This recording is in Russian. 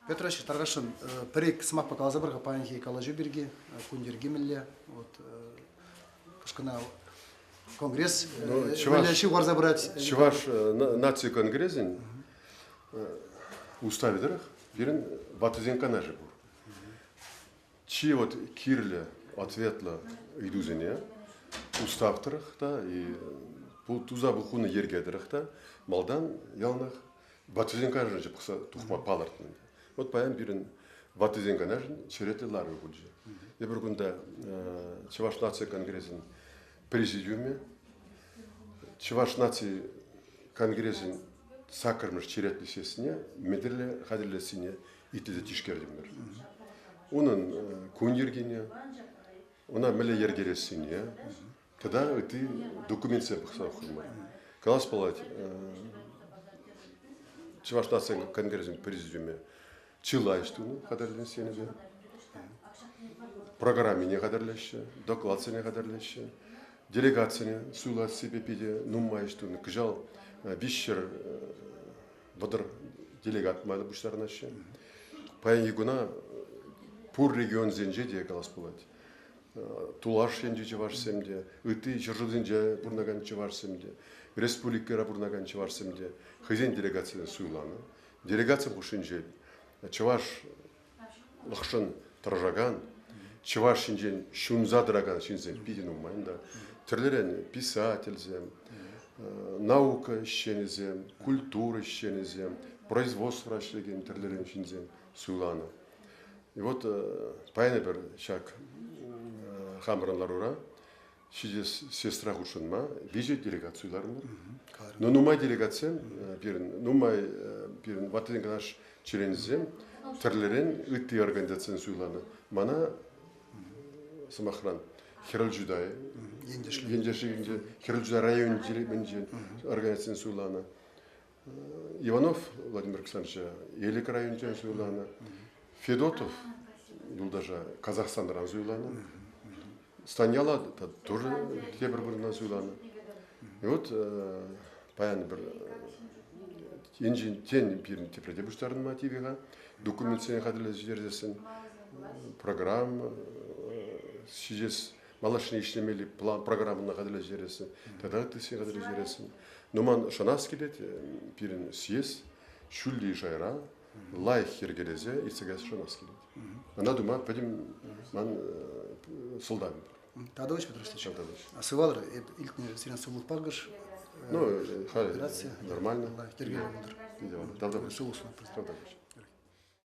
Петрович, таргашын, перек смак показа бір панхи калажу берги, кундерги милле, вот, кышкына конгресс, миллеши варза брать. Чуваш наций конгрессин уставидерах, бирен батызен канажи бур. Чи вот кирле ответла идузене, уставтырах та и туза бухуны ергедерах та, малдан ялнах батызен канажи жепкса тухма палартын. Вот паян бирен батызен канажи череты лары бульжи. Я бір күнде Чуваш наций конгрессин президиуме, Чуваш наций конгрессин сакырмыш черетлі сесіне, медірлі қадірлесіне итілді тишкердімдер. Оның күндергене, она мілі ергересіне, тогда ты документция бұқса оқырмай. Калас палать, Чуваш наций конгрессин президиуме чилайштуны қадірлесіне де, программине қадірлеші, докладсыне қадірлеші, делегацияне суйлас себе пиде нуммайштуны кыжал вишер бодыр делегат майды буштарынашы. Паян егуна пур регион зенже де калас булать. Тулаш енже чеваш семде, ыты жыржыдынже бурнаган чеваш семде, республикера бурнаган чеваш семде, хызен делегацияне суйланы. Делегация бушинже чеваш лықшын тұржаган, чеваш шинжен шунзадыраган шинзен пиде нуммайында. Терлерен писательзем, наука ищенезем, культура ищенезем, производство рашлеген терлерен шинзем суйланы. И вот паяны бір шак хамранларура, шидес сестра хушынма, веже делегацияларым. Но нумай делегациям, нумай ватылен канаш черензем, терлерен ытты организацияны суйланы. Мана самахран. Хиралжудай, Ендешигинде, Хиралжудай район директоры организацияны суйланы. Иванов Владимир Александрович Елик районын суйланы. Федотов, даже Казахстандан суйланы. Станьяла тоже те бір-бірінен суйланы. И вот паян бір тен бірін тепреде бұштарын мотивиға, документсіне қадырлы жердесін, программа, сижес малашны иштемели программаны кадырлы жересин, тогда ты все кадырлы жересин. Но ман шанас келет, пирин съез, шулли жайра, лайх хергелезе, и сега шанас келет. Ана дума, пойдем ман солдатым. Тадович Петрович, сывалыр, илтне сирен сулук паргыш. Ну, нормально. Кергеле. Давда.